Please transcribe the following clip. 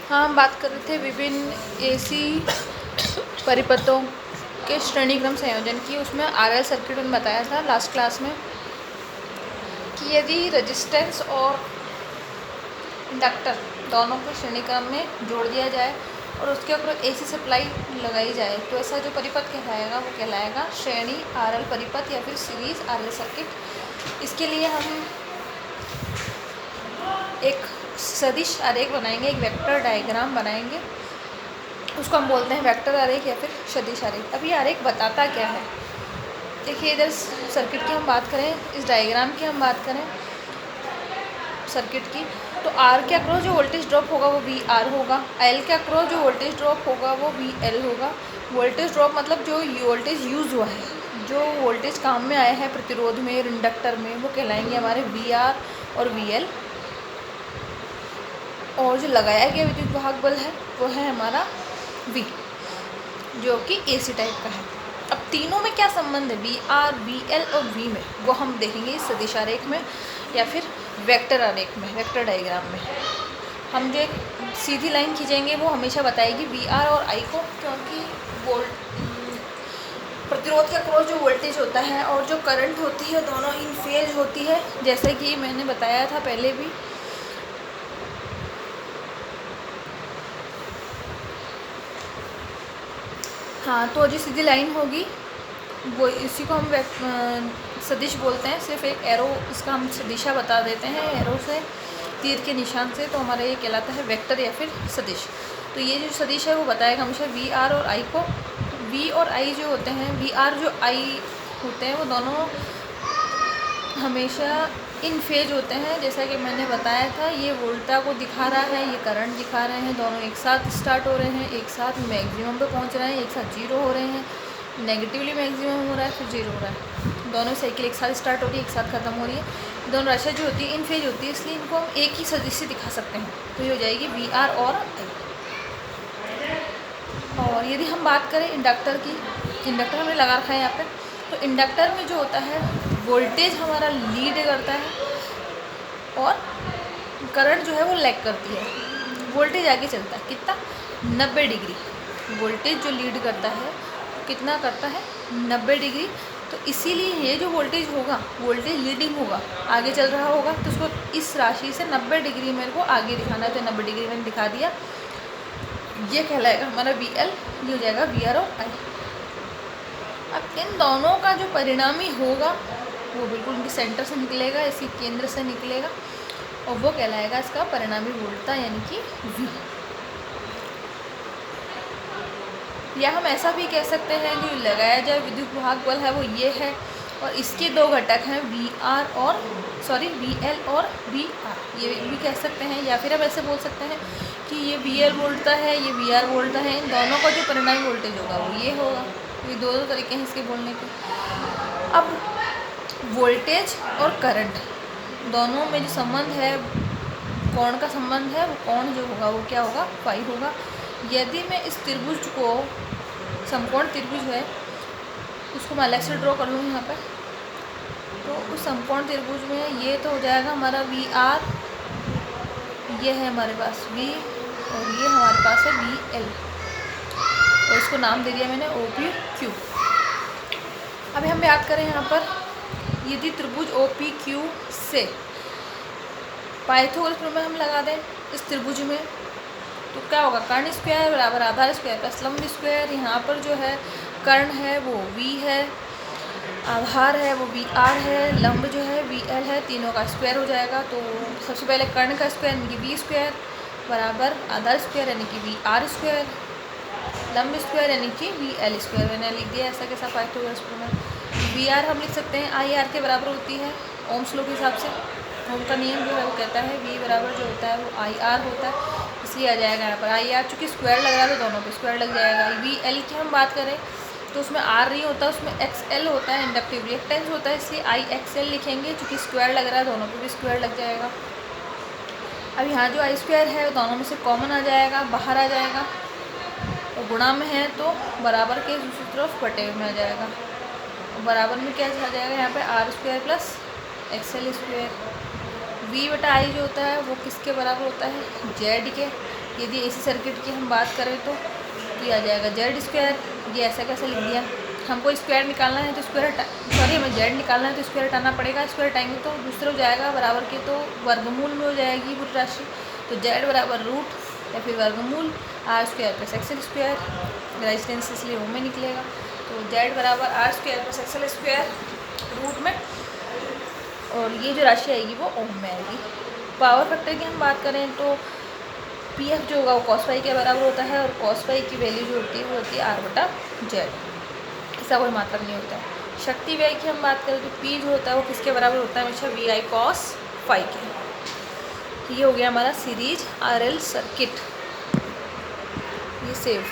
हाँ, हम बात कर रहे थे विभिन्न एसी परिपथों के श्रेणीक्रम संयोजन की। उसमें आरएल सर्किट में बताया था लास्ट क्लास में कि यदि रेजिस्टेंस और इंडक्टर दोनों को श्रेणीक्रम में जोड़ दिया जाए और उसके ऊपर एसी सप्लाई लगाई जाए तो ऐसा जो परिपथ कहलाएगा वो कहलाएगा श्रेणी आरएल परिपथ या फिर सीरीज आरएल सर्किट। इसके लिए हम एक सदिश आरेख बनाएंगे, एक वेक्टर डायग्राम बनाएंगे, उसको हम बोलते हैं वेक्टर आरेख या फिर सदिश आरेख। अब ये आरेख बताता क्या है? देखिए, इधर सर्किट की हम बात करें, इस डायग्राम की हम बात करें सर्किट की, तो आर के अक्रॉस जो वोल्टेज ड्रॉप होगा वो वी आर होगा, एल के अक्रॉस जो वोल्टेज ड्रॉप होगा वो वी एल होगा। वोल्टेज ड्रॉप मतलब जो वोल्टेज यूज़ हुआ है, जो वोल्टेज काम में आया है प्रतिरोध में और इंडक्टर में, वो कहलाएंगे हमारे वी आर और वी एल। और जो लगाया गया विद्युत वाहक बल है वो है हमारा V, जो कि AC टाइप का है। अब तीनों में क्या संबंध है, वी आर, वी एल और V में, वो हम देखेंगे इस सदिश आरेख में या फिर वेक्टर आरेख में, वेक्टर डायग्राम में। हम जो एक सीधी लाइन खींचेंगे वो हमेशा बताएगी वी आर और I को, क्योंकि प्रतिरोध के अक्रॉस जो वोल्टेज होता है और जो करंट होती है दोनों इन फेज होती है, जैसे कि मैंने बताया था पहले भी। हाँ, तो जो सीधी लाइन होगी वो इसी को हम सदिश बोलते हैं। सिर्फ एक एरो इसका हम दिशा बता देते हैं एरो से, तीर के निशान से, तो हमारा ये कहलाता है वेक्टर या फिर सदिश। तो ये जो सदिश है वो बताएगा हमेशा वी आर और आई को। वी और आई जो होते हैं, वी आर जो आई होते हैं वो दोनों हमेशा इन फेज होते हैं। जैसा कि मैंने बताया था, ये वोल्टा को दिखा रहा है, ये करंट दिखा रहे हैं, दोनों एक साथ स्टार्ट हो रहे हैं, एक साथ मैक्सिमम पे पहुंच रहे हैं, एक साथ जीरो हो रहे हैं, नेगेटिवली मैक्सिमम हो रहा है, फिर जीरो हो रहा है। दोनों साइकिल एक साथ स्टार्ट हो रही है, एक साथ ख़त्म हो रही है। दोनों राशियाँ जो होती है इन फेज होती है, इसलिए इनको हम एक ही सदिश से दिखा सकते हैं। तो ये हो जाएगी वी आर और आई। और यदि हम बात करें इंडक्टर की, इंडक्टर हमने लगा रखा है यहाँ पे, तो इंडक्टर में जो होता है वोल्टेज हमारा लीड करता है और करंट जो है वो लैग करती है। वोल्टेज आगे चलता है कितना, 90 डिग्री। वोल्टेज जो लीड करता है वो कितना करता है, 90 डिग्री। तो इसीलिए ये जो वोल्टेज होगा, वोल्टेज लीडिंग होगा, आगे चल रहा होगा, तो उसको इस राशि से 90 डिग्री मेरे को आगे दिखाना है, तो 90 डिग्री मैंने दिखा दिया। ये कहलाएगा हमारा वी एल, ये हो जाएगा वी आर और आई। अब इन दोनों का जो परिणामी होगा वो बिल्कुल इनके सेंटर से निकलेगा, इसी केंद्र से निकलेगा, और वो कहलाएगा इसका परिणामी वोल्टता यानी कि V। या हम ऐसा भी कह सकते हैं जो लगाया जाए विद्युत वाहक बल है वो ये है, और इसके दो घटक हैं वी एल और वी आर, ये भी कह सकते हैं। या फिर हम ऐसे बोल सकते हैं कि ये वी एल वोल्टता है, ये वी आर वोल्टता है, इन दोनों का जो परिणामी वोल्टेज होगा वो ये होगा। ये दो तरीके हैं इसके बोलने के। अब वोल्टेज और करंट दोनों में जो संबंध है, कोण का संबंध है, वो कोण जो होगा वो क्या होगा, फाई होगा। यदि मैं इस त्रिभुज को, समकोण त्रिभुज है, उसको मैं अलग से ड्रॉ कर लूँ यहाँ पे, तो उस समकोण त्रिभुज में ये तो हो जाएगा हमारा वी आर, ये है हमारे पास V, और ये हमारे पास है वी एल, और इसको नाम दे दिया मैंने ओ पी क्यू। अभी हम बात करें यहाँ पर, यदि त्रिभुज ओ पी क्यू से पाइथागोरस प्रमेय हम लगा दें इस त्रिभुज में, तो क्या होगा, कर्ण स्क्वायर बराबर आधार स्क्वायर प्लस लंब स्क्वायर। यहाँ पर जो है कर्ण है वो V है, आधार है वो वी आर है, लंब जो है वी एल है, तीनों का स्क्वायर हो जाएगा। तो सबसे पहले कर्ण का स्क्वायर यानी कि वी स्क्वायर बराबर आधार स्क्वायर यानी कि वी आर स्क्वायर, लंब स्क्वायर यानी कि वी एल स्क्वायर। मैंने लिख दिया ऐसा कैसा पाइथागोरस प्रमेय। वी आर हम लिख सकते हैं आई आर के बराबर होती है ओम्स लॉ के हिसाब से। ओम का नियम जो है वो कहता है वी बराबर जो होता है वो आई आर होता है, इसलिए आ जाएगा यहाँ पर आई आर। चूँकि स्क्वायर लग रहा है तो दोनों पे स्क्वायर लग जाएगा। वी एल की हम बात करें तो उसमें आर नहीं होता, उसमें एक्स एल होता है, इंडक्टिव रिएक्टेंस होता है, इसलिए आई एक्स एल लिखेंगे। चूँकि स्क्वायर लग रहा है दोनों पे भी स्क्वायर लग जाएगा। अब यहाँ जो आई स्क्वायर है दोनों में से कॉमन आ जाएगा, बाहर आ जाएगा, और गुणा में है तो बराबर के दूसरी तरफ बटे में आ जाएगा। और बराबर में क्या आ जाएगा यहाँ पे, R square plus X L square. V बटा आई जो होता है वो किसके बराबर होता है, जेड के। यदि AC सर्किट की हम बात करें तो ये आ जाएगा जेड स्क्वायर। ये ऐसा कैसे लिख दिया, हमको स्क्वायर निकालना है तो स्क्वायर सॉरी हमें जेड निकालना है तो स्क्वायर हटाना पड़ेगा, स्क्वायर हटाएंगे तो दूसरे हो जाएगा बराबर के, तो वर्गमूल में हो जाएगी पूरी राशि। तो जेड बराबर रूट या फिर वर्गमूल R square plus X L square, resistance इसलिए ओम में निकलेगा। तो जेड बराबर R square plus X L square root में, और ये जो राशि आएगी वो ओम में आएगी। पावर फैक्टर की हम बात करें तो PF जो होगा वो कॉस पाई के बराबर होता है, और कॉस पाई की वैल्यू जो होती है वो होती है आर बटा जेड, ऐसा कोई मात्रक नहीं होता है। शक्ति व्यय की हम बात करें तो P जो होता है वो किसके बराबर होता है, हमेशा VI कॉस फाई के। ये हो गया हमारा सीरीज RL सर्किट, ये सेव।